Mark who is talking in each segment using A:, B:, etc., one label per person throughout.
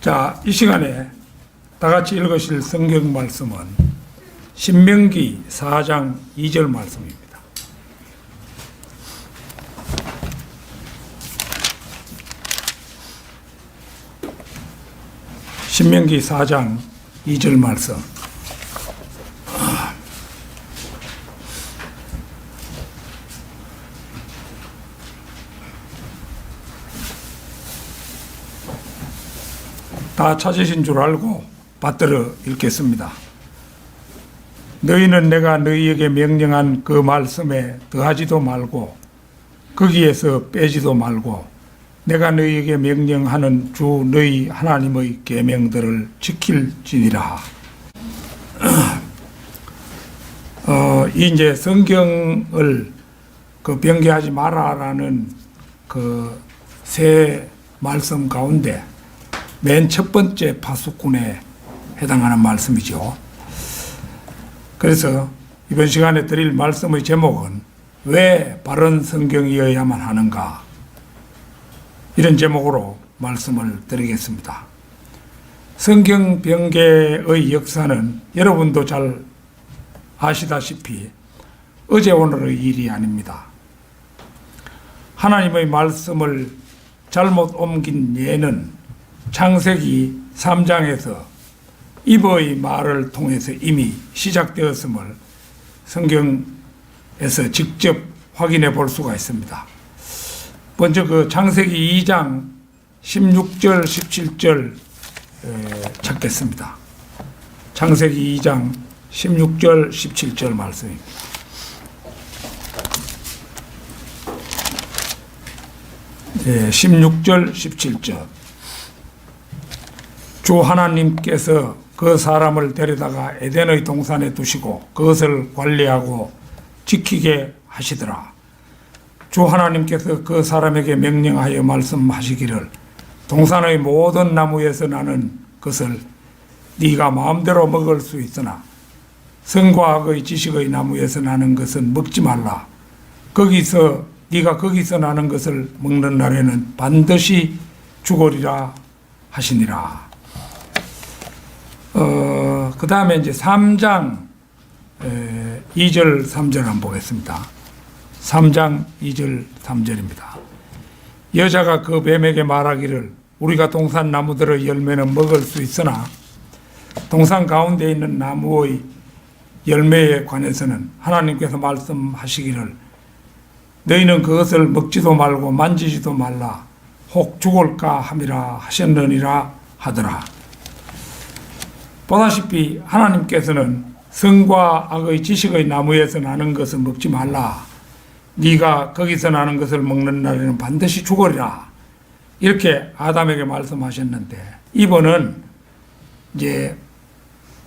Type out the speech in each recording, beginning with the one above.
A: 자, 이 시간에 다 같이 읽으실 성경 말씀은 신명기 4장 2절 말씀입니다. 신명기 4장 2절 말씀. 다 찾으신 줄 알고 받들어 읽겠습니다. 너희는 내가 너희에게 명령한 그 말씀에 더하지도 말고 거기에서 빼지도 말고 내가 너희에게 명령하는 주 너희 하나님의 계명들을 지킬지니라. 이제 성경을 변개하지 마라라는 세 말씀 가운데 맨 첫 번째 파수꾼에 해당하는 말씀이죠. 그래서 이번 시간에 드릴 말씀의 제목은 왜 바른 성경이어야만 하는가, 이런 제목으로 말씀을 드리겠습니다. 성경 변개의 역사는 여러분도 잘 아시다시피 어제 오늘의 일이 아닙니다. 하나님의 말씀을 잘못 옮긴 예는 창세기 3장에서 이브의 말을 통해서 이미 시작되었음을 성경에서 직접 확인해 볼 수가 있습니다. 먼저 창세기 2장 16절 17절 찾겠습니다. 창세기 2장 16절 17절 말씀입니다. 네, 16절 17절. 주 하나님께서 그 사람을 데려다가 에덴의 동산에 두시고 그것을 관리하고 지키게 하시더라. 주 하나님께서 그 사람에게 명령하여 말씀하시기를 동산의 모든 나무에서 나는 것을 네가 마음대로 먹을 수 있으나 선과 악의 지식의 나무에서 나는 것은 먹지 말라. 네가 거기서 나는 것을 먹는 날에는 반드시 죽으리라 하시니라. 그 다음에 이제 3장 2절 3절 한번 보겠습니다. 3장 2절 3절입니다. 여자가 그 뱀에게 말하기를 우리가 동산 나무들의 열매는 먹을 수 있으나 동산 가운데 있는 나무의 열매에 관해서는 하나님께서 말씀하시기를 너희는 그것을 먹지도 말고 만지지도 말라 혹 죽을까 함이라 하셨느니라 하더라. 보다시피 하나님께서는 선과 악의 지식의 나무에서 나는 것을 먹지 말라. 네가 거기서 나는 것을 먹는 날에는 반드시 죽으리라. 이렇게 아담에게 말씀하셨는데 이번은 이제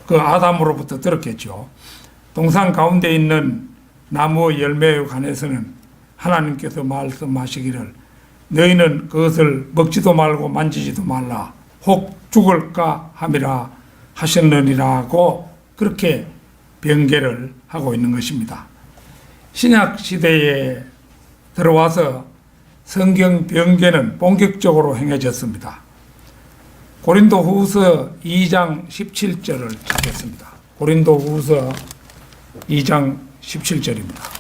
A: 아담으로부터 들었겠죠. 동산 가운데 있는 나무의 열매에 관해서는 하나님께서 말씀하시기를 너희는 그것을 먹지도 말고 만지지도 말라. 혹 죽을까 함이라 하셨느니라고 그렇게 변개를 하고 있는 것입니다. 신약 시대에 들어와서 성경 변개는 본격적으로 행해졌습니다. 고린도후서 2장 17절을 찾겠습니다. 고린도후서 2장 17절입니다.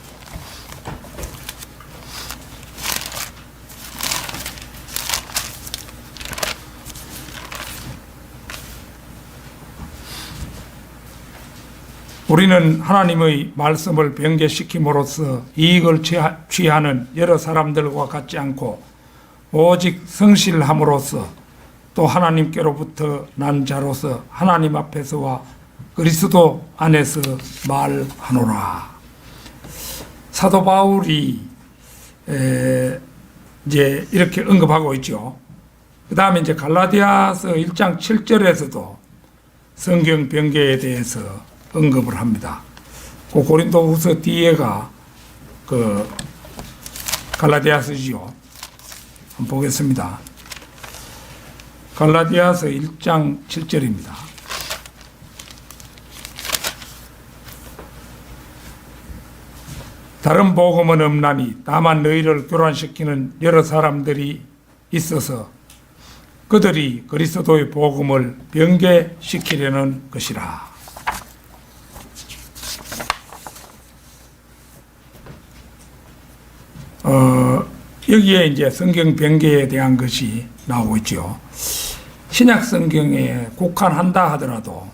A: 우리는 하나님의 말씀을 변개시킴으로써 이익을 취하는 여러 사람들과 같지 않고 오직 성실함으로써 또 하나님께로부터 난 자로서 하나님 앞에서와 그리스도 안에서 말하노라. 사도 바울이 이제 이렇게 언급하고 있죠. 그 다음에 이제 갈라디아서 1장 7절에서도 성경 변개에 대해서 언급을 합니다. 고린도후서 뒤에가 갈라디아서지요. 한번 보겠습니다. 갈라디아서 1장 7절입니다. 다른 복음은 없나니 다만 너희를 교란시키는 여러 사람들이 있어서 그들이 그리스도의 복음을 변개시키려는 것이라. 여기에 이제 성경 변개에 대한 것이 나오고 있죠. 신약 성경에 국한한다 하더라도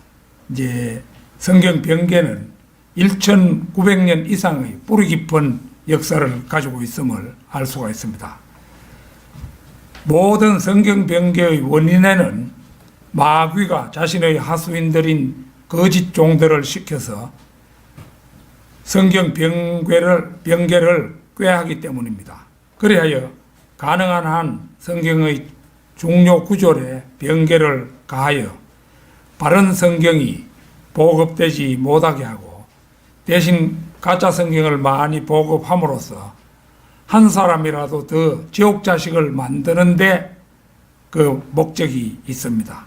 A: 이제 성경 변개는 1900년 이상의 뿌리 깊은 역사를 가지고 있음을 알 수가 있습니다. 모든 성경 변개의 원인에는 마귀가 자신의 하수인들인 거짓 종들을 시켜서 성경 변개를 꾀하기 때문입니다. 그리하여 가능한 한 성경의 중요 구절에 변개를 가하여 바른 성경이 보급되지 못하게 하고 대신 가짜 성경을 많이 보급함으로써 한 사람이라도 더 지옥 자식을 만드는데 그 목적이 있습니다.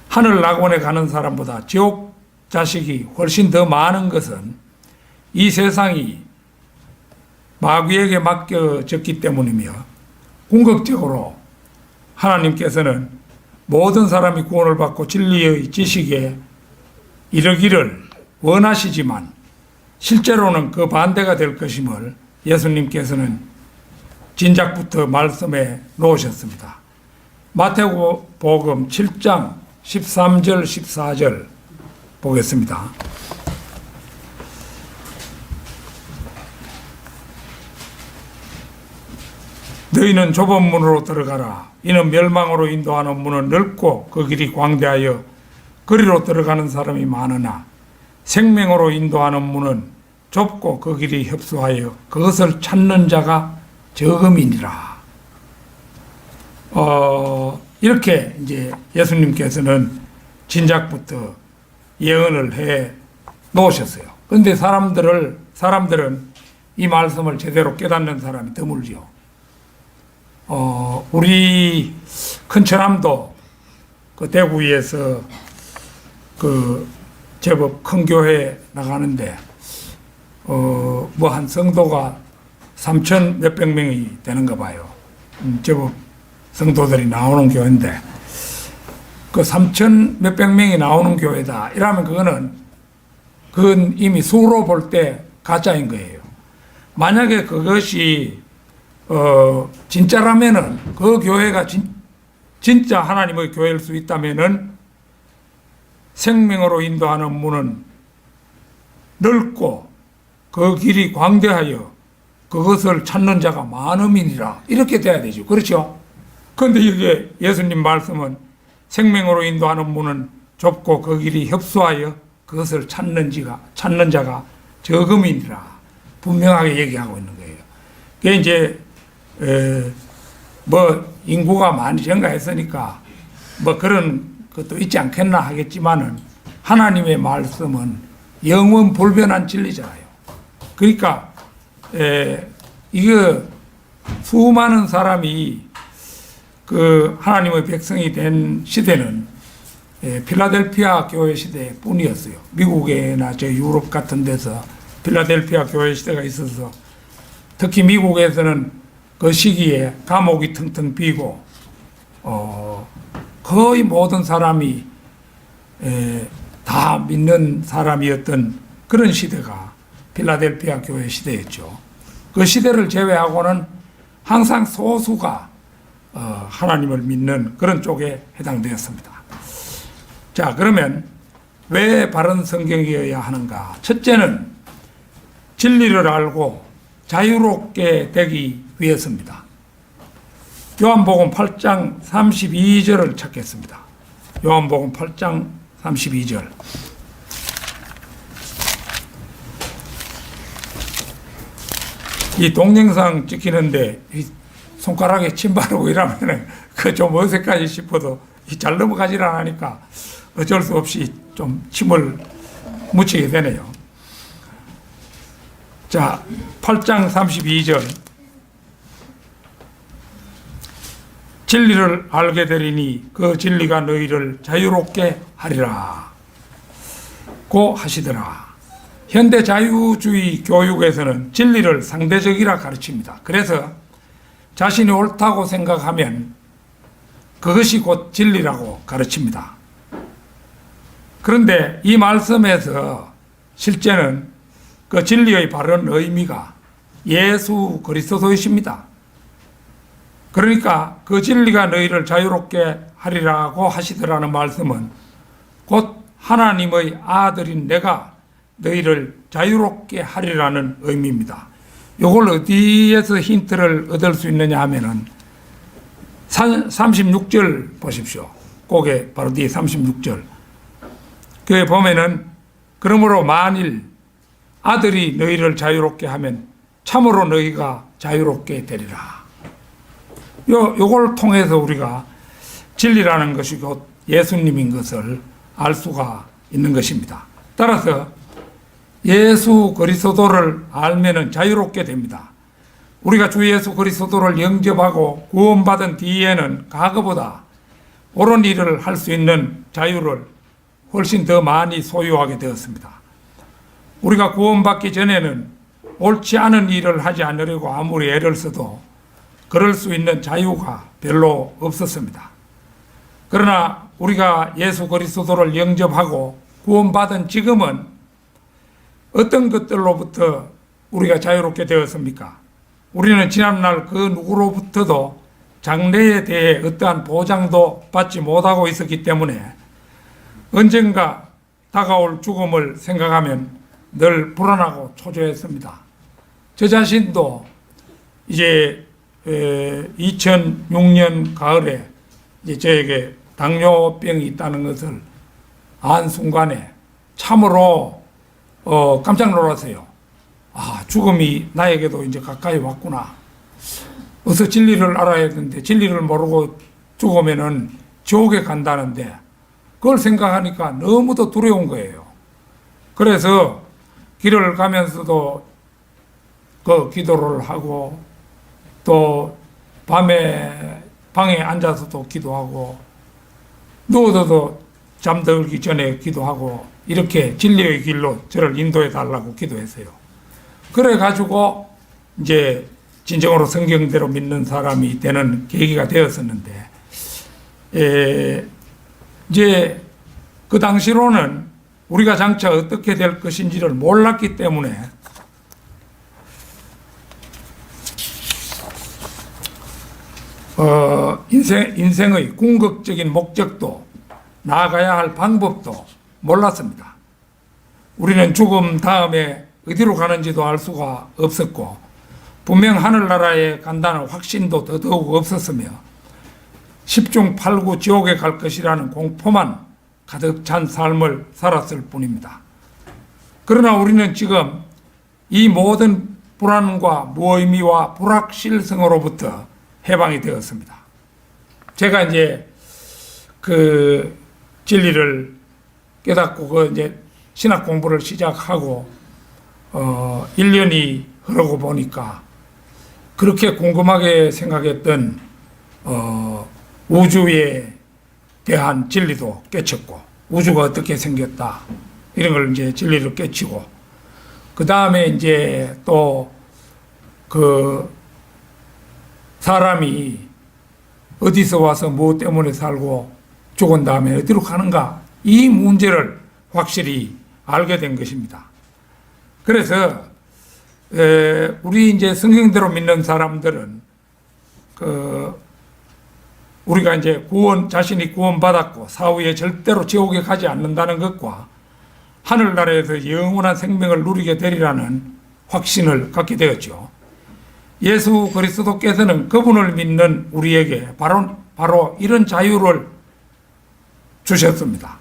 A: 하늘 낙원에 가는 사람보다 지옥 자식이 훨씬 더 많은 것은 이 세상이 마귀에게 맡겨졌기 때문이며 궁극적으로 하나님께서는 모든 사람이 구원을 받고 진리의 지식에 이르기를 원하시지만 실제로는 그 반대가 될 것임을 예수님께서는 진작부터 말씀해 놓으셨습니다. 마태복음 7장 13절 14절 보겠습니다. 너희는 좁은 문으로 들어가라. 이는 멸망으로 인도하는 문은 넓고 그 길이 광대하여 그리로 들어가는 사람이 많으나 생명으로 인도하는 문은 좁고 그 길이 협소하여 그것을 찾는 자가 적음이니라. 이렇게 이제 예수님께서는 진작부터 예언을 해 놓으셨어요. 그런데 사람들은 이 말씀을 제대로 깨닫는 사람이 드물지요. 우리 큰 처남도 그 대구에서 그 제법 큰 교회 나가는데 뭐 한 성도가 3천 몇백 명이 되는가 봐요. 제법 성도들이 나오는 교회인데 그 3천 몇백 명이 나오는 교회다 이러면 그건 이미 수로 볼 때 가짜인 거예요. 만약에 그것이 진짜라면은 그 교회가 진짜 하나님의 교회일 수 있다면은 생명으로 인도하는 문은 넓고 그 길이 광대하여 그것을 찾는 자가 많음이니라 이렇게 돼야 되죠. 그렇죠? 그런데 이게 예수님 말씀은 생명으로 인도하는 문은 좁고 그 길이 협소하여 그것을 찾는 자가 적음이니라 분명하게 얘기하고 있는 거예요. 그게 이제 뭐 인구가 많이 증가했으니까 뭐 그런 것도 있지 않겠나 하겠지만은 하나님의 말씀은 영원 불변한 진리잖아요. 그러니까 이거 수많은 사람이 그 하나님의 백성이 된 시대는 필라델피아 교회 시대 뿐이었어요. 미국이나 저 유럽 같은 데서 필라델피아 교회 시대가 있어서 특히 미국에서는 그 시기에 감옥이 텅텅 비고 거의 모든 사람이 다 믿는 사람이었던 그런 시대가 필라델피아 교회 시대였죠. 그 시대를 제외하고는 항상 소수가 하나님을 믿는 그런 쪽에 해당되었습니다. 자, 그러면 왜 바른 성경이어야 하는가? 첫째는 진리를 알고 자유롭게 되기 위해서입니다. 요한복음 8장 32절을 찾겠습니다. 요한복음 8장 32절. 이 동영상 찍히는데 이 손가락에 침 바르고 이러면 그 좀 어색하지 싶어도 잘 넘어가질 않으니까 어쩔 수 없이 좀 침을 묻히게 되네요. 자, 8장 32절. 진리를 알게 되리니 그 진리가 너희를 자유롭게 하리라 고 하시더라. 현대 자유주의 교육에서는 진리를 상대적이라 가르칩니다. 그래서 자신이 옳다고 생각하면 그것이 곧 진리라고 가르칩니다. 그런데 이 말씀에서 실제는 그 진리의 바른 의미가 예수 그리스도이십니다. 그러니까 그 진리가 너희를 자유롭게 하리라고 하시더라는 말씀은 곧 하나님의 아들인 내가 너희를 자유롭게 하리라는 의미입니다. 이걸 어디에서 힌트를 얻을 수 있느냐 하면은 36절 보십시오. 꼭에 바로 뒤에 36절. 그에 보면은 그러므로 만일 아들이 너희를 자유롭게 하면 참으로 너희가 자유롭게 되리라. 요걸 통해서 우리가 진리라는 것이 곧 예수님인 것을 알 수가 있는 것입니다. 따라서 예수 그리스도를 알면은 자유롭게 됩니다. 우리가 주 예수 그리스도를 영접하고 구원받은 뒤에는 과거보다 옳은 일을 할 수 있는 자유를 훨씬 더 많이 소유하게 되었습니다. 우리가 구원받기 전에는 옳지 않은 일을 하지 않으려고 아무리 애를 써도 그럴 수 있는 자유가 별로 없었습니다. 그러나 우리가 예수 그리스도를 영접하고 구원받은 지금은 어떤 것들로부터 우리가 자유롭게 되었습니까? 우리는 지난날 그 누구로부터도 장래에 대해 어떠한 보장도 받지 못하고 있었기 때문에 언젠가 다가올 죽음을 생각하면 늘 불안하고 초조했습니다. 저 자신도 이제 2006년 가을에 이제 저에게 당뇨병이 있다는 것을 안 순간에 참으로 깜짝 놀랐어요. 아, 죽음이 나에게도 이제 가까이 왔구나. 어서 진리를 알아야 되는데 진리를 모르고 죽으면은 지옥에 간다는데 그걸 생각하니까 너무도 두려운 거예요. 그래서 길을 가면서도 그 기도를 하고 또 밤에 방에 앉아서도 기도하고 누워서도 잠들기 전에 기도하고 이렇게 진리의 길로 저를 인도해 달라고 기도했어요. 그래 가지고 이제 진정으로 성경대로 믿는 사람이 되는 계기가 되었었는데 이제 그 당시로는 우리가 장차 어떻게 될 것인지를 몰랐기 때문에 인생의 궁극적인 목적도 나아가야 할 방법도 몰랐습니다. 우리는 죽음 다음에 어디로 가는지도 알 수가 없었고 분명 하늘나라에 간다는 확신도 더더욱 없었으며 10중 8구 지옥에 갈 것이라는 공포만 가득 찬 삶을 살았을 뿐입니다. 그러나 우리는 지금 이 모든 불안과 무의미와 불확실성으로부터 해방이 되었습니다. 제가 이제 그 진리를 깨닫고 그 이제 신학 공부를 시작하고 1년이 흐르고 보니까 그렇게 궁금하게 생각했던 우주에 대한 진리도 깨쳤고 우주가 어떻게 생겼다 이런 걸 이제 진리를 깨치고 그 다음에 이제 또 그 사람이 어디서 와서 무엇 때문에 살고 죽은 다음에 어디로 가는가 이 문제를 확실히 알게 된 것입니다. 그래서 우리 이제 성경대로 믿는 사람들은 우리가 이제 자신이 구원받았고 사후에 절대로 지옥에 가지 않는다는 것과 하늘나라에서 영원한 생명을 누리게 되리라는 확신을 갖게 되었죠. 예수 그리스도께서는 그분을 믿는 우리에게 바로 이런 자유를 주셨습니다.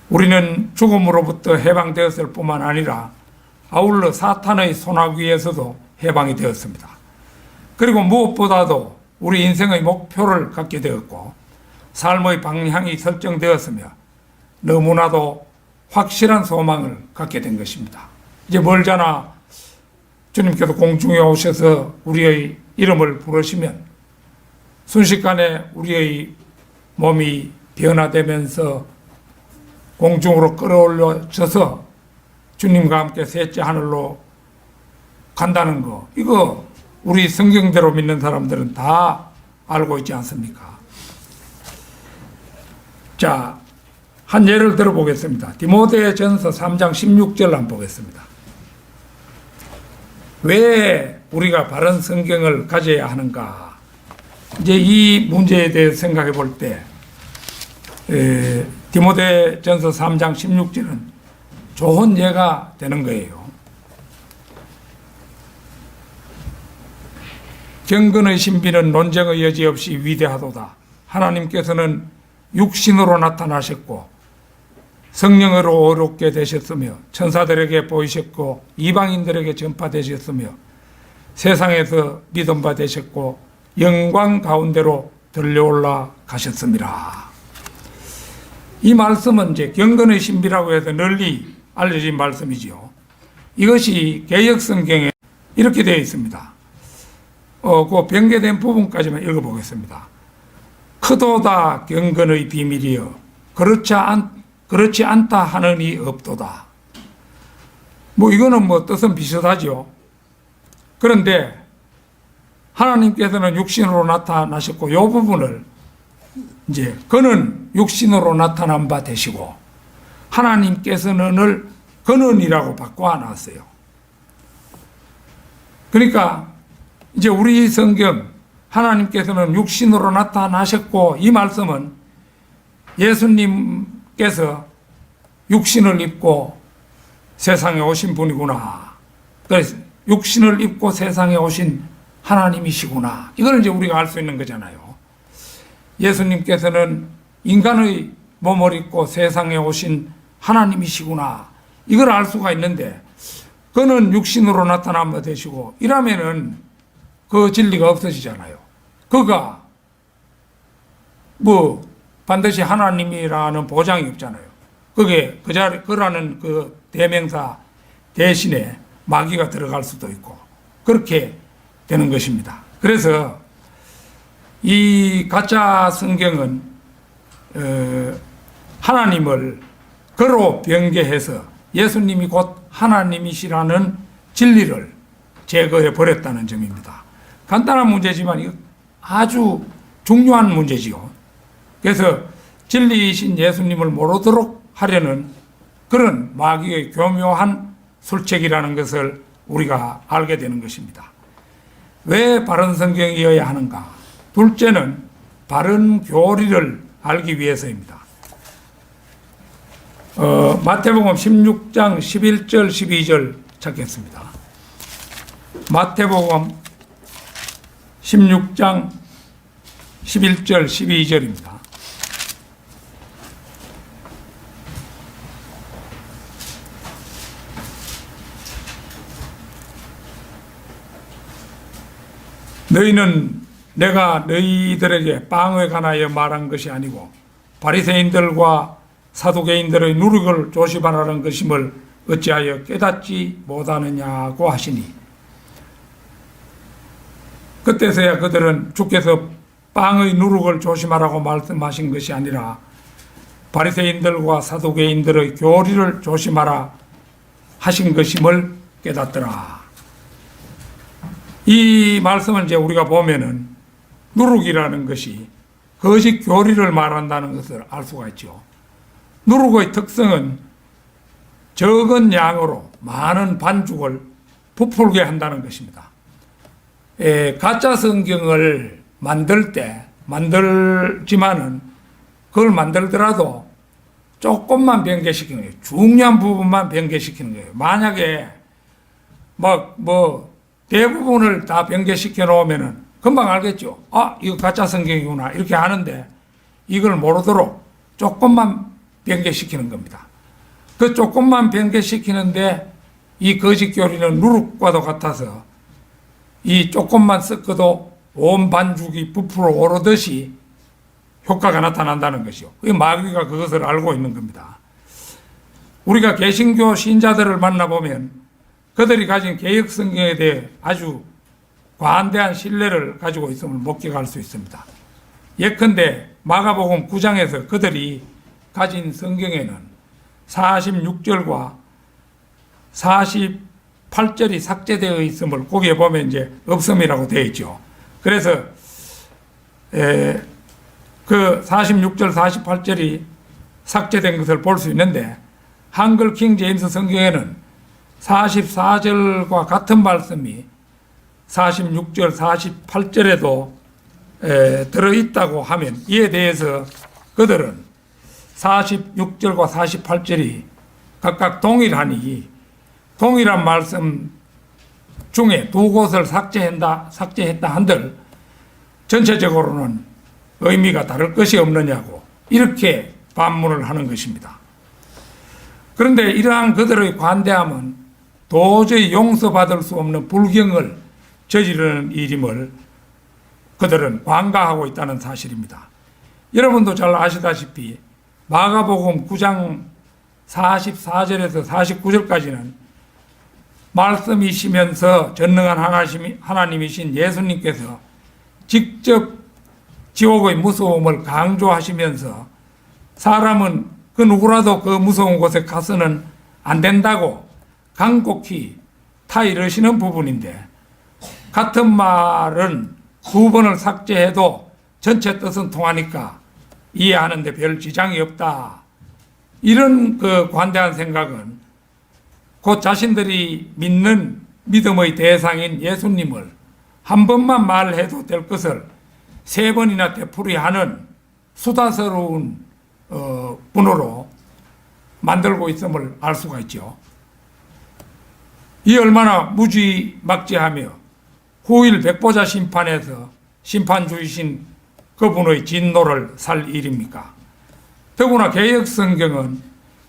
A: 우리는 죽음으로부터 해방되었을 뿐만 아니라 아울러 사탄의 손아귀에서도 해방이 되었습니다. 그리고 무엇보다도 우리 인생의 목표를 갖게 되었고 삶의 방향이 설정되었으며 너무나도 확실한 소망을 갖게 된 것입니다. 이제 멀잖아 주님께서 공중에 오셔서 우리의 이름을 부르시면 순식간에 우리의 몸이 변화되면서 공중으로 끌어올려져서 주님과 함께 셋째 하늘로 간다는 거 이거 우리 성경대로 믿는 사람들은 다 알고 있지 않습니까? 자, 한 예를 들어 보겠습니다. 디모데전서 3장 16절 한번 보겠습니다. 왜 우리가 바른 성경을 가져야 하는가? 이제 이 문제에 대해 생각해 볼 때, 디모데전서 3장 16절은 좋은 예가 되는 거예요. 경건의 신비는 논쟁의 여지 없이 위대하도다. 하나님께서는 육신으로 나타나셨고 성령으로 어렵게 되셨으며 천사들에게 보이셨고 이방인들에게 전파되셨으며 세상에서 믿음 바 되셨고 영광 가운데로 들려올라 가셨습니다. 이 말씀은 이제 경건의 신비라고 해서 널리 알려진 말씀이지요. 이것이 개역성경에 이렇게 되어 있습니다. 그 변개된 부분까지만 읽어보겠습니다. 크도다 경건의 비밀이여 그렇지 않다 하느니 없도다. 이거는 뜻은 비슷하죠. 그런데 하나님께서는 육신으로 나타나셨고 이 부분을 이제 그는 육신으로 나타난 바 되시고 하나님께서는을 그는이라고 바꿔놨어요. 그러니까 이제 우리 성경 하나님께서는 육신으로 나타나셨고 이 말씀은 예수님께서 육신을 입고 세상에 오신 분이구나. 그래서 육신을 입고 세상에 오신 하나님이시구나. 이걸 이제 우리가 알 수 있는 거잖아요. 예수님께서는 인간의 몸을 입고 세상에 오신 하나님이시구나. 이걸 알 수가 있는데 그는 육신으로 나타난 바 되시고 이러면은 그 진리가 없어지잖아요. 그가 반드시 하나님이라는 보장이 없잖아요. 그게 그라는 그 대명사 대신에 마귀가 들어갈 수도 있고 그렇게 되는 것입니다. 그래서 이 가짜 성경은 하나님을 그로 변개해서 예수님이 곧 하나님이시라는 진리를 제거해 버렸다는 점입니다. 간단한 문제지만 이거 아주 중요한 문제지요. 그래서 진리이신 예수님을 모르도록 하려는 그런 마귀의 교묘한 술책이라는 것을 우리가 알게 되는 것입니다. 왜 바른 성경이어야 하는가? 둘째는 바른 교리를 알기 위해서입니다. 마태복음 16장 11절 12절 찾겠습니다. 마태복음 16장 11절 12절입니다. 너희는 내가 너희들에게 빵에 관하여 말한 것이 아니고 바리새인들과 사두개인들의 누룩을 조심하라는 것임을 어찌하여 깨닫지 못하느냐고 하시니 그때서야 그들은 주께서 빵의 누룩을 조심하라고 말씀하신 것이 아니라 바리새인들과 사두개인들의 교리를 조심하라 하신 것임을 깨닫더라. 이 말씀을 이제 우리가 보면은 누룩이라는 것이 거짓 교리를 말한다는 것을 알 수가 있죠. 누룩의 특성은 적은 양으로 많은 반죽을 부풀게 한다는 것입니다. 가짜 성경을 만들지만은 그걸 만들더라도 조금만 변개시키는 거예요. 중요한 부분만 변개시키는 거예요. 만약에 대부분을 다 변개시켜 놓으면은 금방 알겠죠. 이거 가짜 성경이구나. 이렇게 아는데 이걸 모르도록 조금만 변개시키는 겁니다. 그 조금만 변개시키는데 이 거짓 교리는 누룩과도 같아서 이 조금만 섞어도 온 반죽이 부풀어 오르듯이 효과가 나타난다는 것이요. 마귀가 그것을 알고 있는 겁니다. 우리가 개신교 신자들을 만나보면 그들이 가진 개역 성경에 대해 아주 관대한 신뢰를 가지고 있음을 목격할 수 있습니다. 예컨대 마가복음 9장에서 그들이 가진 성경에는 46절과 48절이 삭제되어 있음을 거기에 보면 이제 없음이라고 되어 있죠. 그래서 그 46절 48절이 삭제된 것을 볼 수 있는데 한글 킹 제임스 성경에는 44절과 같은 말씀이 46절, 48절에도 들어있다고 하면 이에 대해서 그들은 46절과 48절이 각각 동일하니 동일한 말씀 중에 두 곳을 삭제했다 한들 전체적으로는 의미가 다를 것이 없느냐고 이렇게 반문을 하는 것입니다. 그런데 이러한 그들의 관대함은 도저히 용서받을 수 없는 불경을 저지르는 일임을 그들은 관가하고 있다는 사실입니다. 여러분도 잘 아시다시피 마가복음 9장 44절에서 49절까지는 말씀이시면서 전능한 하나님이신 예수님께서 직접 지옥의 무서움을 강조하시면서 사람은 그 누구라도 그 무서운 곳에 가서는 안 된다고 간곡히 타이르시는 부분인데 같은 말은 두 번을 삭제해도 전체 뜻은 통하니까 이해하는데 별 지장이 없다. 이런 그 관대한 생각은 곧 자신들이 믿는 믿음의 대상인 예수님을 한 번만 말해도 될 것을 세 번이나 되풀이하는 수다스러운 분으로 만들고 있음을 알 수가 있죠. 이 얼마나 무지막지하며 후일 백보자 심판에서 심판주이신 그분의 진노를 살 일입니까? 더구나 개역성경은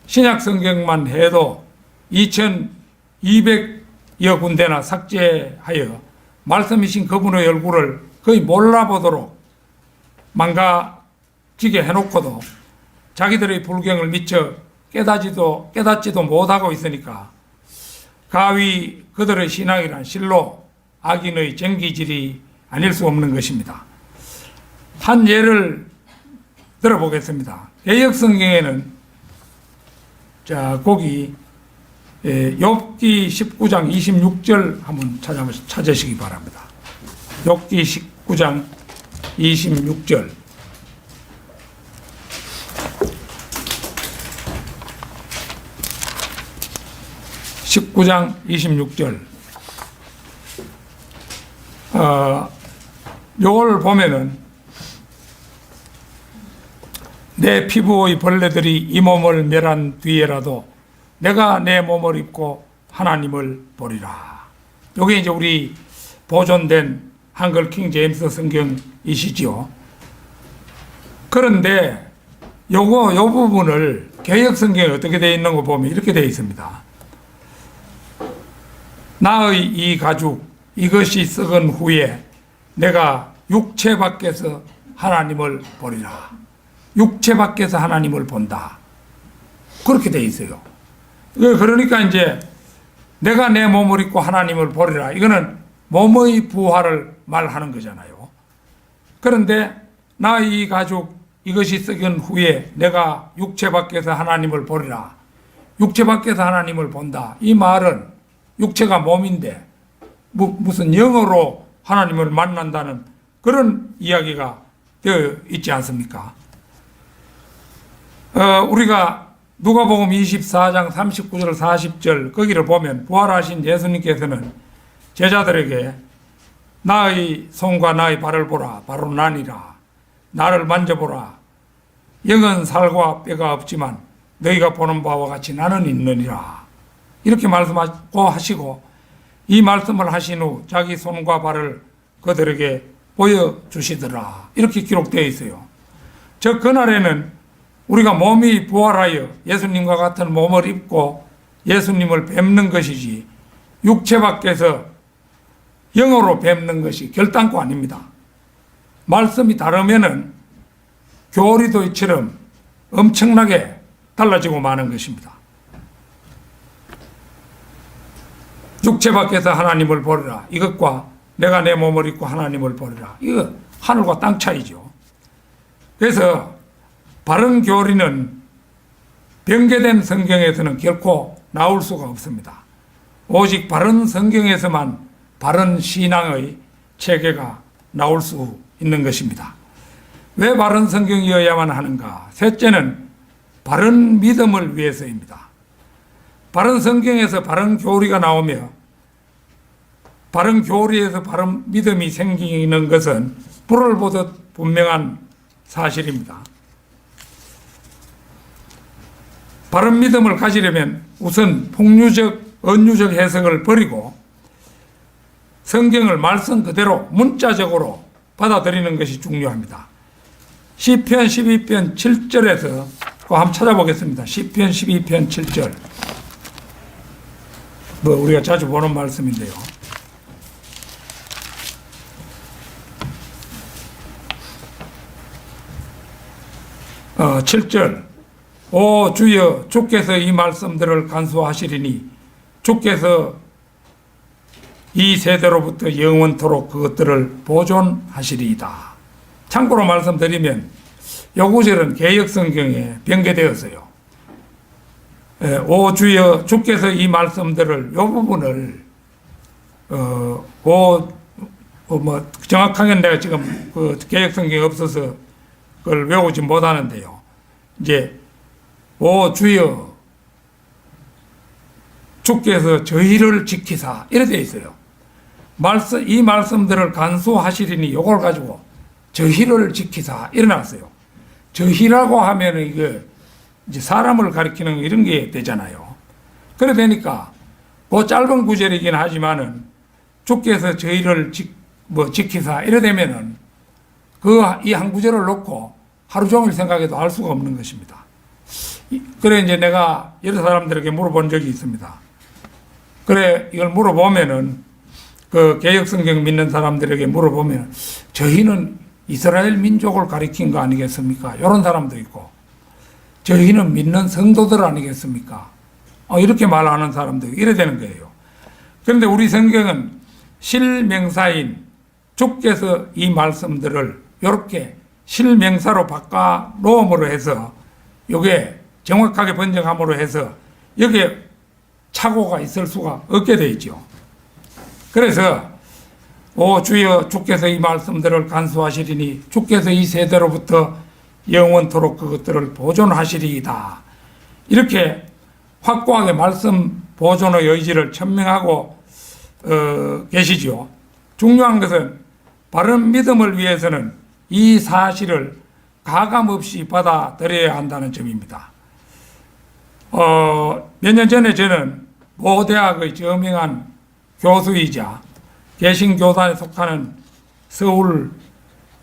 A: 신약성경만 해도 2200여 군데나 삭제하여 말씀이신 그분의 얼굴을 거의 몰라보도록 망가지게 해놓고도 자기들의 불경을 미처 깨닫지도 못하고 있으니까 가히 그들의 신앙이란 실로 악인의 전기질이 아닐 수 없는 것입니다. 한 예를 들어보겠습니다. 개역성경에는 거기 욥기 19장 26절 한번 찾으시기 바랍니다. 욥기 19장 26절. (19장 26절) 요걸 보면은 내 피부의 벌레들이 이 몸을 멸한 뒤에라도 내가 내 몸을 입고 하나님을 보리라. 요게 이제 우리 보존된 한글 킹 제임스 성경이시죠. 그런데 요 부분을 개역 성경에 어떻게 되어 있는 거 보면 이렇게 되어 있습니다. 나의 이 가죽 이것이 썩은 후에 내가 육체 밖에서 하나님을 보리라. 육체 밖에서 하나님을 본다. 그렇게 되어 있어요. 그러니까 이제 내가 내 몸을 입고 하나님을 보리라. 이거는 몸의 부활을 말하는 거잖아요. 그런데 나의 이 가죽 이것이 썩은 후에 내가 육체 밖에서 하나님을 보리라. 육체 밖에서 하나님을 본다. 이 말은 육체가 몸인데 무슨 영어로 하나님을 만난다는 그런 이야기가 되어 있지 않습니까? 우리가 누가복음 24장 39절 40절 거기를 보면 부활하신 예수님께서는 제자들에게 나의 손과 나의 발을 보라. 바로 나니라. 나를 만져보라. 영은 살과 뼈가 없지만 너희가 보는 바와 같이 나는 있느니라. 이렇게 말씀하고 하시고 이 말씀을 하신 후 자기 손과 발을 그들에게 보여주시더라. 이렇게 기록되어 있어요. 즉 그날에는 우리가 몸이 부활하여 예수님과 같은 몸을 입고 예수님을 뵙는 것이지 육체 밖에서 영어로 뵙는 것이 결단코 아닙니다. 말씀이 다르면은 교리도 이처럼 엄청나게 달라지고 마는 것입니다. 육체 밖에서 하나님을 보리라. 이것과 내가 내 몸을 입고 하나님을 보리라. 이거 하늘과 땅 차이죠. 그래서 바른 교리는 변개된 성경에서는 결코 나올 수가 없습니다. 오직 바른 성경에서만 바른 신앙의 체계가 나올 수 있는 것입니다. 왜 바른 성경이어야만 하는가? 셋째는 바른 믿음을 위해서입니다. 바른 성경에서 바른 교리가 나오며 바른 교리에서 바른 믿음이 생기는 것은 불을 보듯 분명한 사실입니다. 바른 믿음을 가지려면 우선 폭류적, 은유적 해석을 버리고 성경을 말씀 그대로 문자적으로 받아들이는 것이 중요합니다. 시편 12편 7절에서 그거 한번 찾아보겠습니다. 시편 12편 7절. 우리가 자주 보는 말씀인데요. 어, 7절. 오 주여, 주께서 이 말씀들을 간수하시리니 주께서 이 세대로부터 영원토록 그것들을 보존하시리이다. 참고로 말씀드리면 이 구절은 개역성경에 변개되었어요. 오 주여, 주께서 이 말씀들을, 이 부분을 정확하게 내가 지금 그 개역성경이 없어서 그걸 외우지 못하는데요. 이제 오 주여, 주께서 저희를 지키사 이래 되어 있어요. 이 말씀들을 간수하시리니 요걸 가지고 저희를 지키사 일어났어요. 저희라고 하면 이게 이제 사람을 가리키는 이런 게 되잖아요. 그래 되니까 그 짧은 구절이긴 하지만은 주께서 저희를 지키사 이래 되면은 이 한 구절을 놓고 하루 종일 생각해도 알 수가 없는 것입니다. 그래 이제 내가 여러 사람들에게 물어본 적이 있습니다. 그래 이걸 물어보면은 그 개역성경 믿는 사람들에게 물어보면 저희는 이스라엘 민족을 가리킨 거 아니겠습니까? 이런 사람도 있고 저희는 믿는 성도들 아니겠습니까? 이렇게 말하는 사람도 이래 되는 거예요. 그런데 우리 성경은 실명사인 주께서 이 말씀들을 이렇게 실명사로 바꿔 놓음으로 해서 이게 정확하게 번역함으로 해서 여기에 착오가 있을 수가 없게 되어 있죠. 그래서 오 주여, 주께서 이 말씀들을 간수하시리니 주께서 이 세대로부터 영원토록 그것들을 보존하시리이다. 이렇게 확고하게 말씀 보존의 의지를 천명하고 계시죠. 중요한 것은 바른 믿음을 위해서는 이 사실을 가감없이 받아들여야 한다는 점입니다. 몇 년 전에 저는 모 대학의 저명한 교수이자 개신교단에 속하는 서울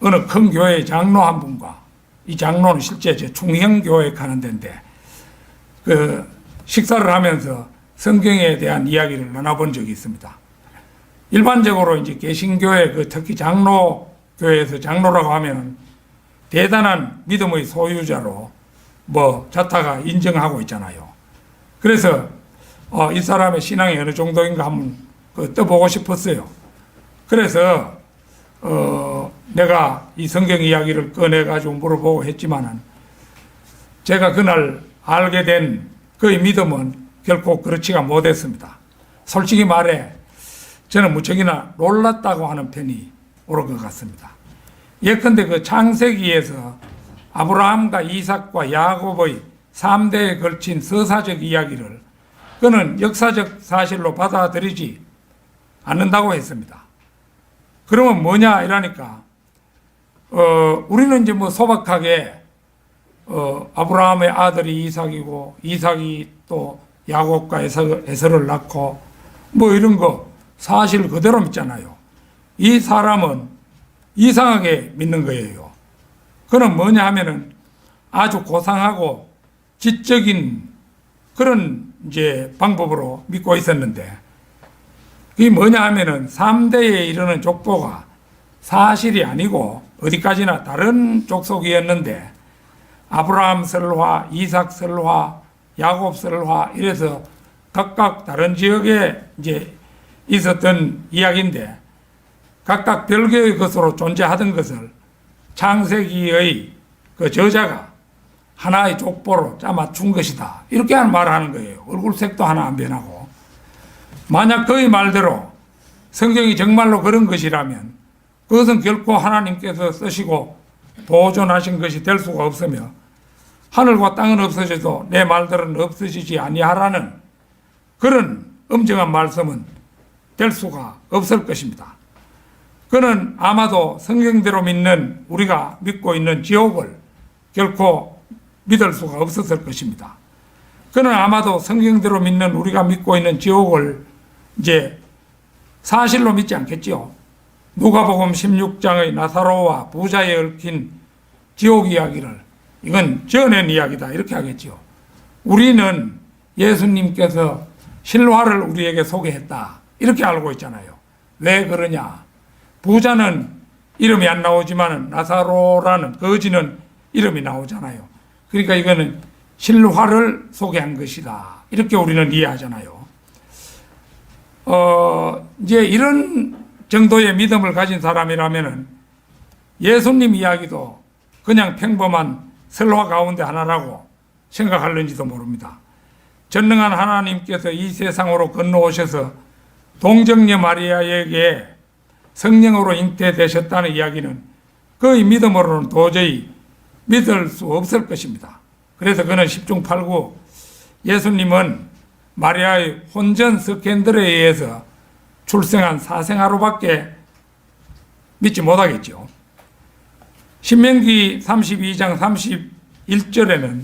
A: 어느 큰 교회의 장로 한 분과, 이 장로는 실제 충형교회에 가는 데인데 그 식사를 하면서 성경에 대한 이야기를 나눠본 적이 있습니다. 일반적으로 이제 개신교회 특히 장로교회에서 장로라고 하면은 대단한 믿음의 소유자로 자타가 인정하고 있잖아요. 그래서 이 사람의 신앙이 어느 정도인가 한번 떠보고 싶었어요. 그래서 내가 이 성경 이야기를 꺼내가지고 물어보고 했지만은 제가 그날 알게 된 그의 믿음은 결코 그렇지가 못했습니다. 솔직히 말해 저는 무척이나 놀랐다고 하는 편이 옳은 것 같습니다. 예컨대 그 창세기에서 아브라함과 이삭과 야곱의 3대에 걸친 서사적 이야기를 그는 역사적 사실로 받아들이지 않는다고 했습니다. 그러면 뭐냐 이러니까 우리는 이제 소박하게 아브라함의 아들이 이삭이고 이삭이 또 야곱과 에서를 낳고 이런 거 사실 그대로 믿잖아요. 이 사람은 이상하게 믿는 거예요. 그는 뭐냐 하면은 아주 고상하고 지적인 그런 이제 방법으로 믿고 있었는데 그게 뭐냐 하면은 3대에 이르는 족보가 사실이 아니고 어디까지나 다른 족속이었는데 아브라함 설화, 이삭 설화, 야곱 설화 이래서 각각 다른 지역에 이제 있었던 이야기인데 각각 별개의 것으로 존재하던 것을 창세기의 그 저자가 하나의 족보로 짜맞춘 것이다. 이렇게 말하는 거예요. 얼굴색도 하나 안 변하고. 만약 그의 말대로 성경이 정말로 그런 것이라면 그것은 결코 하나님께서 쓰시고 보존하신 것이 될 수가 없으며 하늘과 땅은 없어져도 내 말들은 없어지지 아니하라는 그런 엄정한 말씀은 될 수가 없을 것입니다. 그는 아마도 성경대로 믿는 우리가 믿고 있는 지옥을 결코 믿을 수가 없었을 것입니다. 그는 아마도 성경대로 믿는 우리가 믿고 있는 지옥을 이제 사실로 믿지 않겠지요. 누가복음 16장의 나사로와 부자에 얽힌 지옥 이야기를 이건 지어낸 이야기다 이렇게 하겠지요. 우리는 예수님께서 실화를 우리에게 소개했다 이렇게 알고 있잖아요. 왜 그러냐? 부자는 이름이 안 나오지만 나사로라는 거지는 이름이 나오잖아요. 그러니까 이거는 실화를 소개한 것이다 이렇게 우리는 이해하잖아요. 이제 이런 정도의 믿음을 가진 사람이라면은 예수님 이야기도 그냥 평범한 설화 가운데 하나라고 생각할는지도 모릅니다. 전능한 하나님께서 이 세상으로 건너오셔서 동정녀 마리아에게 성령으로 잉태되셨다는 이야기는 그의 믿음으로는 도저히 믿을 수 없을 것입니다. 그래서 그는 10중 8구 예수님은 마리아의 혼전 스캔들에 의해서 출생한 사생아로밖에 믿지 못하겠죠. 신명기 32장 31절에는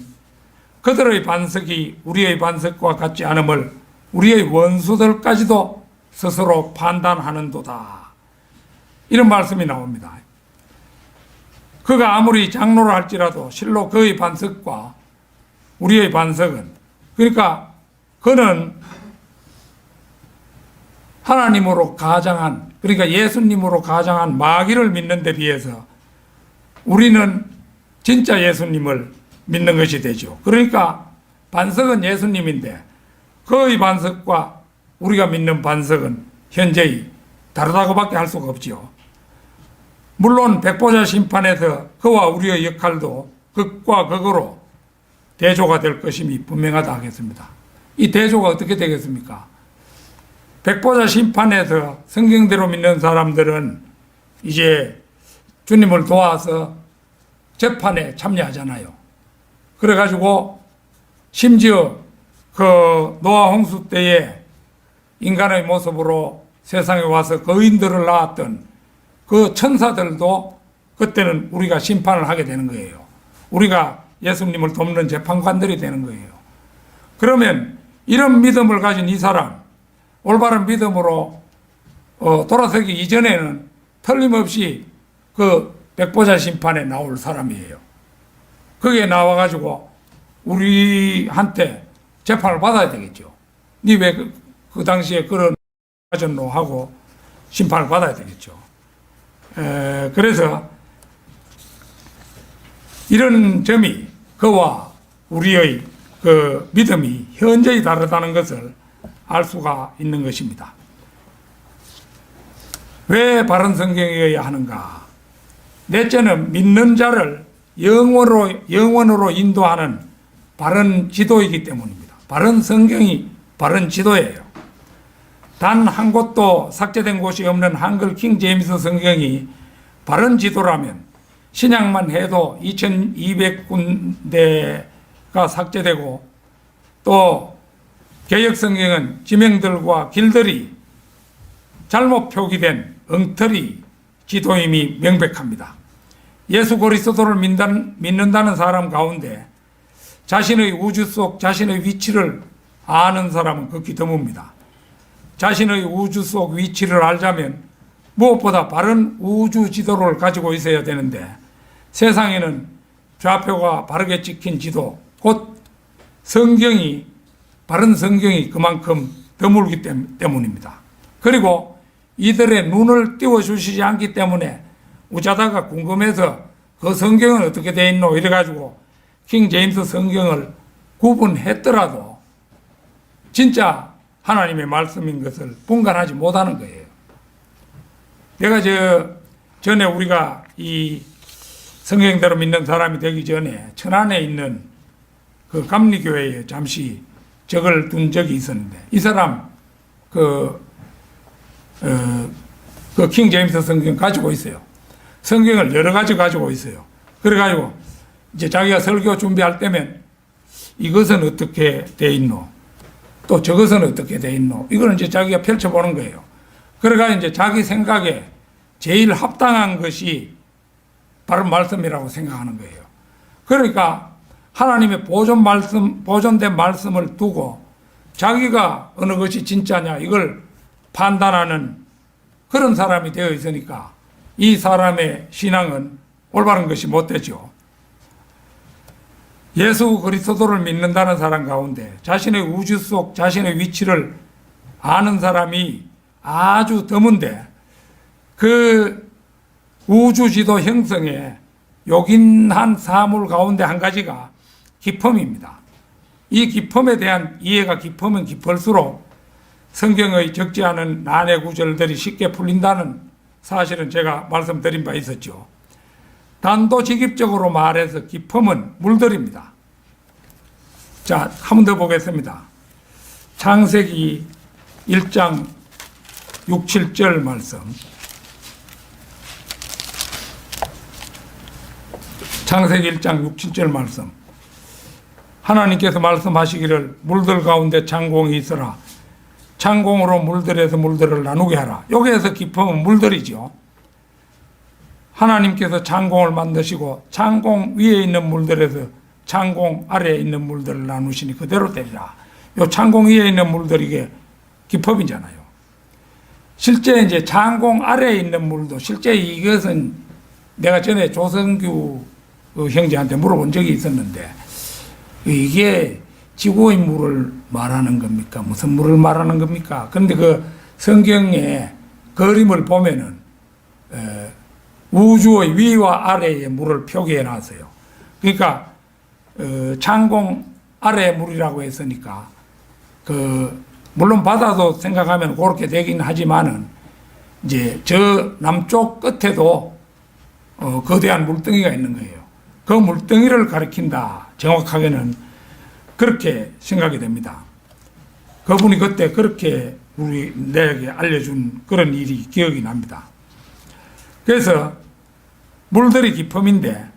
A: 그들의 반석이 우리의 반석과 같지 않음을 우리의 원수들까지도 스스로 판단하는도다. 이런 말씀이 나옵니다. 그가 아무리 장로라 할지라도 실로 그의 반석과 우리의 반석은 그러니까 그는 하나님으로 가장한 그러니까 예수님으로 가장한 마귀를 믿는 데 비해서 우리는 진짜 예수님을 믿는 것이 되죠. 그러니까 반석은 예수님인데 그의 반석과 우리가 믿는 반석은 현재의 다르다고밖에 할 수가 없지요. 물론 백보자 심판에서 그와 우리의 역할도 극과 극으로 대조가 될 것임이 분명하다 하겠습니다. 이 대조가 어떻게 되겠습니까? 백보자 심판에서 성경대로 믿는 사람들은 이제 주님을 도와서 재판에 참여하잖아요. 그래가지고 심지어 그 노아 홍수 때에 인간의 모습으로 세상에 와서 거인들을 낳았던 그 천사들도 그때는 우리가 심판을 하게 되는 거예요. 우리가 예수님을 돕는 재판관들이 되는 거예요. 그러면 이런 믿음을 가진 이 사람, 올바른 믿음으로 돌아서기 이전에는 틀림없이 그 백보자 심판에 나올 사람이에요. 거기에 나와가지고 우리한테 재판을 받아야 되겠죠. 니 왜 그 당시에 그런 가졌노 하고 심판을 받아야 되겠죠. 그래서 이런 점이 그와 우리의 그 믿음이 현저히 다르다는 것을 알 수가 있는 것입니다. 왜 바른 성경이어야 하는가? 넷째는 믿는 자를 영원으로 인도하는 바른 지도이기 때문입니다. 바른 성경이 바른 지도예요. 단 한 곳도 삭제된 곳이 없는 한글 킹 제임스 성경이 바른 지도라면 신약만 해도 2200군데가 삭제되고 또 개역 성경은 지명들과 길들이 잘못 표기된 엉터리 지도임이 명백합니다. 예수 그리스도를 믿는다는 사람 가운데 자신의 우주 속 자신의 위치를 아는 사람은 극히 드뭅니다. 자신의 우주 속 위치를 알자면 무엇보다 바른 우주 지도를 가지고 있어야 되는데 세상에는 좌표가 바르게 찍힌 지도, 곧 성경이 바른 성경이 그만큼 드물기 때문입니다. 그리고 이들의 눈을 띄워주시지 않기 때문에 우자다가 궁금해서 그 성경은 어떻게 되어 있노 이래가지고 킹 제임스 성경을 구분했더라도 진짜 하나님의 말씀인 것을 분간하지 못하는 거예요. 내가 전에 우리가 이 성경대로 믿는 사람이 되기 전에 천안에 있는 그 감리교회에 잠시 적을 둔 적이 있었는데 이 사람 킹 제임스 성경 가지고 있어요. 성경을 여러 가지 가지고 있어요. 그래가지고 이제 자기가 설교 준비할 때면 이것은 어떻게 돼 있노? 또 저것은 어떻게 돼 있노? 이거는 이제 자기가 펼쳐보는 거예요. 그러니까 이제 자기 생각에 제일 합당한 것이 바른 말씀이라고 생각하는 거예요. 그러니까 하나님의 보존된 말씀을 두고 자기가 어느 것이 진짜냐 이걸 판단하는 그런 사람이 되어 있으니까 이 사람의 신앙은 올바른 것이 못 되죠. 예수 그리스도를 믿는다는 사람 가운데 자신의 우주 속 자신의 위치를 아는 사람이 아주 드문데 그 우주지도 형성에 요긴한 사물 가운데 한 가지가 기품입니다. 이 기품에 대한 이해가 깊으면 깊을수록 성경의 적지 않은 난해 구절들이 쉽게 풀린다는 사실은 제가 말씀드린 바 있었죠. 단도직입적으로 말해서 기품은 물들입니다. 자, 한 번 더 보겠습니다. 창세기 1장 6, 7절 말씀. 창세기 1장 6, 7절 말씀. 하나님께서 말씀하시기를 물들 가운데 창공이 있어라. 창공으로 물들에서 물들을 나누게 하라. 여기에서 기품은 물들이죠. 하나님께서 창공을 만드시고 창공 위에 있는 물들에서 창공 아래에 있는 물들을 나누시니 그대로 되리라. 요 창공 위에 있는 물들이 이게 기품이잖아요. 실제 이제 창공 아래에 있는 물도 실제 이것은 내가 전에 조성규 형제한테 물어본 적이 있었는데 이게 지구의 물을 말하는 겁니까? 무슨 물을 말하는 겁니까? 그런데 그 성경의 그림을 보면은 우주의 위와 아래의 물을 표기해 놨어요. 그러니까 창공 아래의 물이라고 했으니까 물론 바다도 생각하면 그렇게 되긴 하지만은 이제 저 남쪽 끝에도 거대한 물덩이가 있는 거예요. 그 물덩이를 가리킨다. 정확하게는 그렇게 생각이 됩니다. 그분이 그때 그렇게 내게 알려준 그런 일이 기억이 납니다. 그래서 물들이 기품인데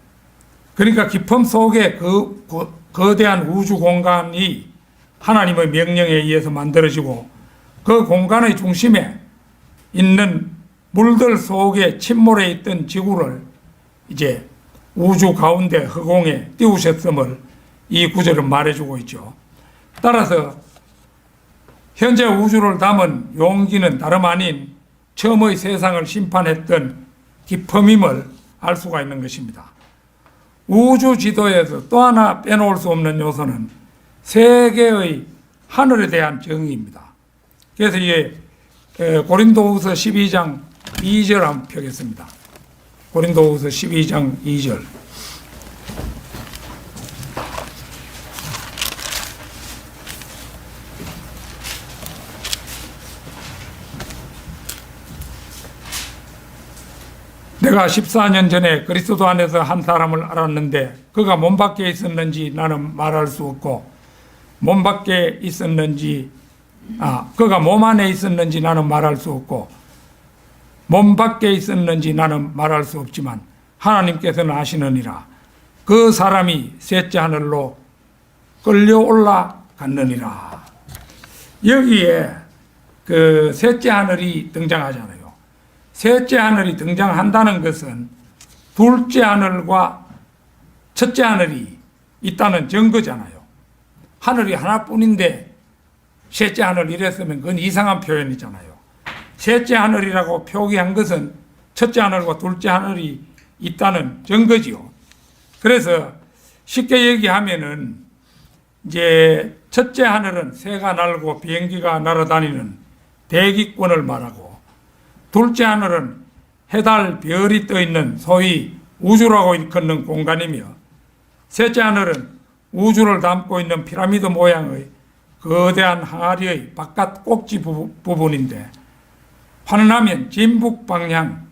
A: 그러니까 기품 속에 그 거대한 우주 공간이 하나님의 명령에 의해서 만들어지고 그 공간의 중심에 있는 물들 속에 침몰해 있던 지구를 이제 우주 가운데 허공에 띄우셨음을 이 구절은 말해주고 있죠. 따라서 현재 우주를 담은 용기는 다름 아닌 처음의 세상을 심판했던 기품임을 알 수가 있는 것입니다. 우주 지도에서 또 하나 빼놓을 수 없는 요소는 세계의 하늘에 대한 정의입니다. 그래서 이게 고린도후서 12장 2절 한번 펴겠습니다. 고린도후서 12장 2절. 내가 14년 전에 그리스도 안에서 한 사람을 알았는데 그가 몸 밖에 있었는지 나는 말할 수 없고 그가 몸 안에 있었는지 나는 말할 수 없고 몸 밖에 있었는지 나는 말할 수 없지만 하나님께서는 아시느니라. 그 사람이 셋째 하늘로 끌려 올라갔느니라. 여기에 그 셋째 하늘이 등장하잖아요. 셋째 하늘이 등장한다는 것은 둘째 하늘과 첫째 하늘이 있다는 증거잖아요. 하늘이 하나뿐인데 셋째 하늘 이랬으면 그건 이상한 표현이잖아요. 셋째 하늘이라고 표기한 것은 첫째 하늘과 둘째 하늘이 있다는 증거지요. 그래서 쉽게 얘기하면은 이제 첫째 하늘은 새가 날고 비행기가 날아다니는 대기권을 말하고 둘째 하늘은 해달, 별이 떠있는 소위 우주라고 일컫는 공간이며 셋째 하늘은 우주를 담고 있는 피라미드 모양의 거대한 항아리의 바깥 꼭지 부분인데 환원하면 진북 방향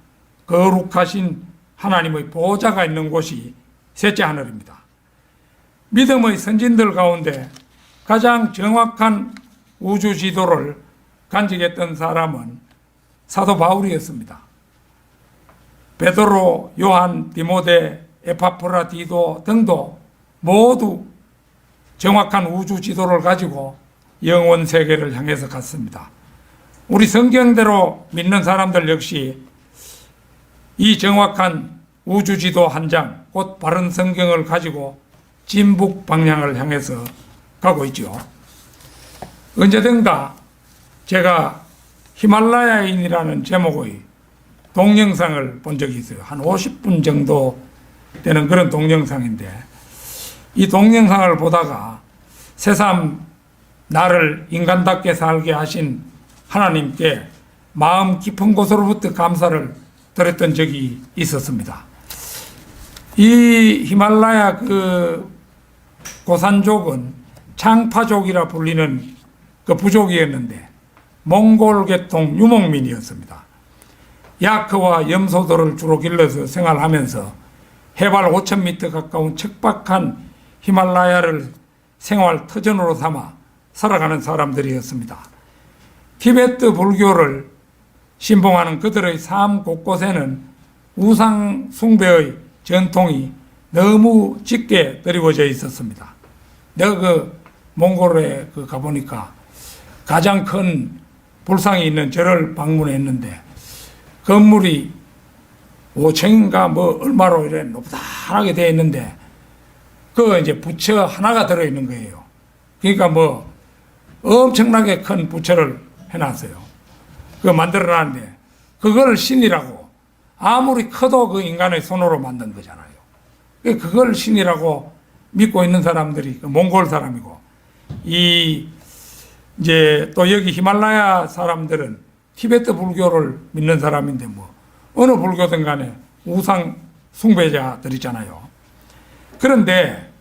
A: 거룩하신 하나님의 보호자가 있는 곳이 셋째 하늘입니다. 믿음의 선진들 가운데 가장 정확한 우주 지도를 간직했던 사람은 사도 바울이었습니다. 베드로, 요한, 디모데, 에파프라디도 등도 모두 정확한 우주 지도를 가지고 영원 세계를 향해서 갔습니다. 우리 성경대로 믿는 사람들 역시 이 정확한 우주 지도 한 장, 곧 바른 성경을 가지고 진북 방향을 향해서 가고 있죠. 언제든가 제가 히말라야인이라는 제목의 동영상을 본 적이 있어요. 한 50분 정도 되는 그런 동영상인데, 이 동영상을 보다가 새삼 나를 인간답게 살게 하신 하나님께 마음 깊은 곳으로부터 감사를 드렸던 적이 있었습니다. 이 히말라야 그 고산족은 창파족이라 불리는 그 부족이었는데 몽골 계통 유목민이었습니다. 야크와 염소들을 주로 길러서 생활하면서 해발 5,000m 가까운 척박한 히말라야를 생활 터전으로 삼아 살아가는 사람들이었습니다. 티베트 불교를 신봉하는 그들의 삶 곳곳에는 우상 숭배의 전통이 너무 짙게 드리워져 있었습니다. 내가 그 몽골에 가보니까 가장 큰 불상이 있는 절을 방문했는데 건물이 5층인가 뭐 얼마로 이래 높다하게 되어 있는데 그 이제 부처 하나가 들어있는 거예요. 그러니까 뭐 엄청나게 큰 부처를 해놨어요. 그거 만들어놨는데 그걸 신이라고, 아무리 커도 그 인간의 손으로 만든 거잖아요. 그걸 신이라고 믿고 있는 사람들이 그 몽골 사람이고, 이제 또 여기 히말라야 사람들은 티베트 불교를 믿는 사람인데 뭐 어느 불교든 간에 우상 숭배자들이잖아요. 그런데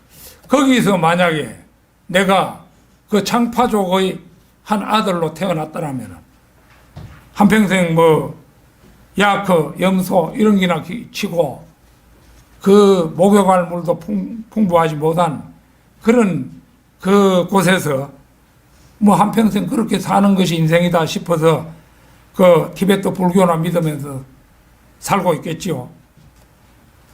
A: 거기서 만약에 내가 그 창파족의 한 아들로 태어났더라면 한평생 뭐 야크, 염소 이런 기나 치고 그 목욕할 물도 풍부하지 못한 그런 그 곳에서 뭐 한평생 그렇게 사는 것이 인생이다 싶어서 그 티베트 불교나 믿으면서 살고 있겠지요.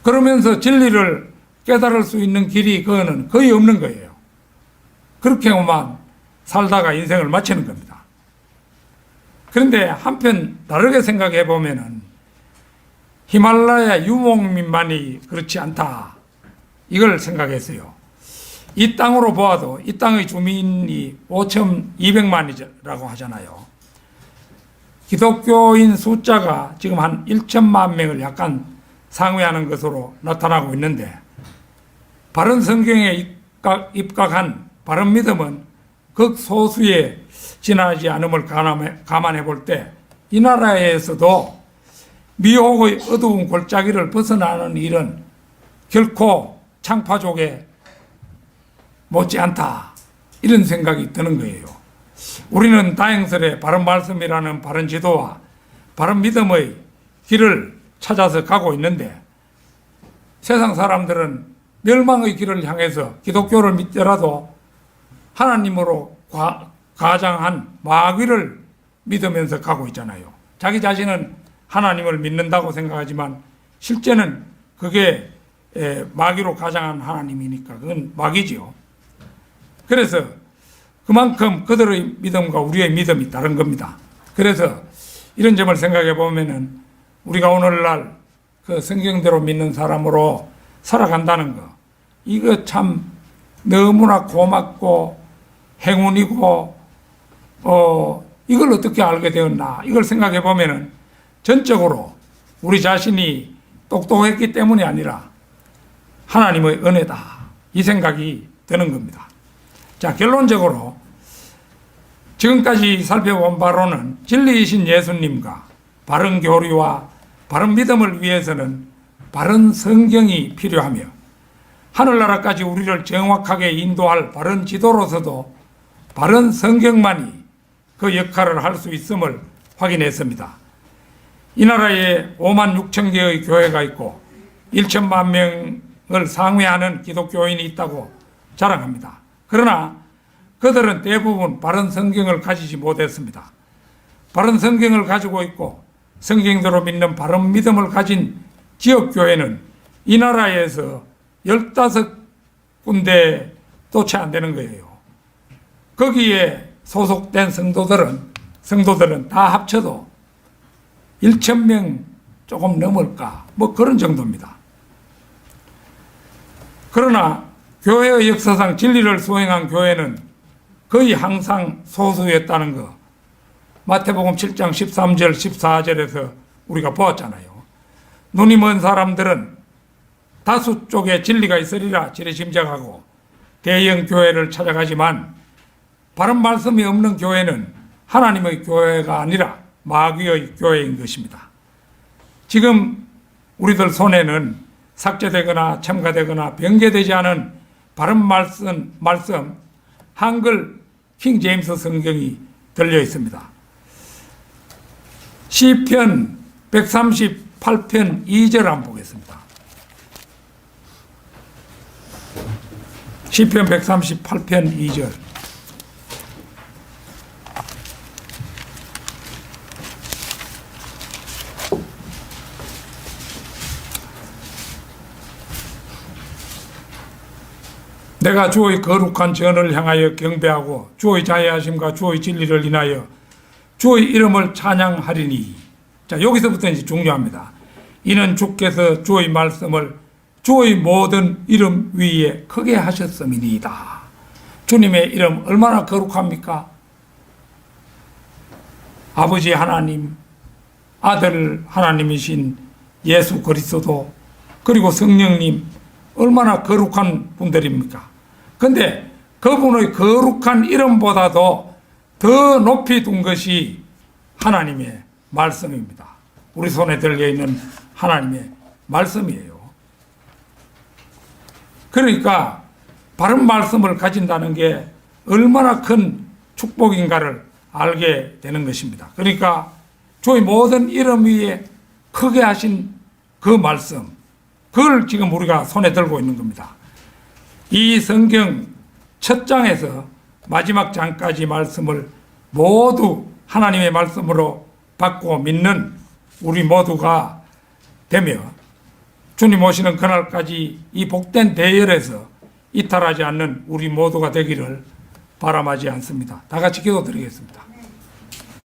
A: 그러면서 진리를 깨달을 수 있는 길이 그거는 거의 없는 거예요. 그렇게만 살다가 인생을 마치는 겁니다. 그런데 한편 다르게 생각해 보면은 히말라야 유목민만이 그렇지 않다, 이걸 생각했어요. 이 땅으로 보아도 이 땅의 주민이 5,200만이라고 하잖아요. 기독교인 숫자가 지금 한 1천만 명을 약간 상회하는 것으로 나타나고 있는데, 바른 성경에 입각한 바른 믿음은 극소수에 지나지 않음을 감안해 볼 때 이 나라에서도 미혹의 어두운 골짜기를 벗어나는 일은 결코 창파족에 못지않다, 이런 생각이 드는 거예요. 우리는 다행스레 바른 말씀이라는 바른 지도와 바른 믿음의 길을 찾아서 가고 있는데, 세상 사람들은 멸망의 길을 향해서 기독교를 믿더라도 하나님으로 가장한 마귀를 믿으면서 가고 있잖아요. 자기 자신은 하나님을 믿는다고 생각하지만 실제는 그게 마귀로 가장한 하나님이니까 그건 마귀지요. 그래서 그만큼 그들의 믿음과 우리의 믿음이 다른 겁니다. 그래서 이런 점을 생각해 보면은 우리가 오늘날 그 성경대로 믿는 사람으로 살아간다는 거, 이거 참 너무나 고맙고 행운이고, 이걸 어떻게 알게 되었나, 이걸 생각해 보면은 전적으로 우리 자신이 똑똑했기 때문이 아니라 하나님의 은혜다, 이 생각이 드는 겁니다. 자, 결론적으로 지금까지 살펴본 바로는 진리이신 예수님과 바른 교리와 바른 믿음을 위해서는 바른 성경이 필요하며 하늘나라까지 우리를 정확하게 인도할 바른 지도로서도 바른 성경만이 그 역할을 할 수 있음을 확인했습니다. 이 나라에 5만 6천 개의 교회가 있고 1천만 명을 상회하는 기독교인이 있다고 자랑합니다. 그러나 그들은 대부분 바른 성경을 가지지 못했습니다. 바른 성경을 가지고 있고 성경대로 믿는 바른 믿음을 가진 지역교회는 이 나라에서 15군데도 채 안 되는 거예요. 거기에 소속된 성도들은 다 합쳐도 1,000명 조금 넘을까 뭐 그런 정도입니다. 그러나 교회의 역사상 진리를 수행한 교회는 거의 항상 소수였다는 거 마태복음 7장 13절 14절에서 우리가 보았잖아요. 눈이 먼 사람들은 다수 쪽에 진리가 있으리라 지레짐작하고 대형 교회를 찾아가지만 바른 말씀이 없는 교회는 하나님의 교회가 아니라 마귀의 교회인 것입니다. 지금 우리들 손에는 삭제되거나 첨가되거나 변개되지 않은 바른 말씀 한글 킹 제임스 성경이 들려 있습니다. 시편 138편 2절 한번 보겠습니다. 시편 138편 2절. 내가 주의 거룩한 전을 향하여 경배하고 주의 자애하심과 주의 진리를 인하여 주의 이름을 찬양하리니. 자, 여기서부터 이제 중요합니다. 이는 주께서 주의 말씀을 주의 모든 이름 위에 크게 하셨음이니이다. 주님의 이름 얼마나 거룩합니까? 아버지 하나님, 아들 하나님이신 예수 그리스도, 그리고 성령님 얼마나 거룩한 분들입니까? 근데 그분의 거룩한 이름보다도 더 높이 둔 것이 하나님의 말씀입니다. 우리 손에 들려있는 하나님의 말씀이에요. 그러니까 바른 말씀을 가진다는 게 얼마나 큰 축복인가를 알게 되는 것입니다. 그러니까 주의 모든 이름 위에 크게 하신 그 말씀, 그걸 지금 우리가 손에 들고 있는 겁니다. 이 성경 첫 장에서 마지막 장까지 말씀을 모두 하나님의 말씀으로 받고 믿는 우리 모두가 되며 주님 오시는 그날까지 이 복된 대열에서 이탈하지 않는 우리 모두가 되기를 바람하지 않습니다. 다 같이 기도드리겠습니다.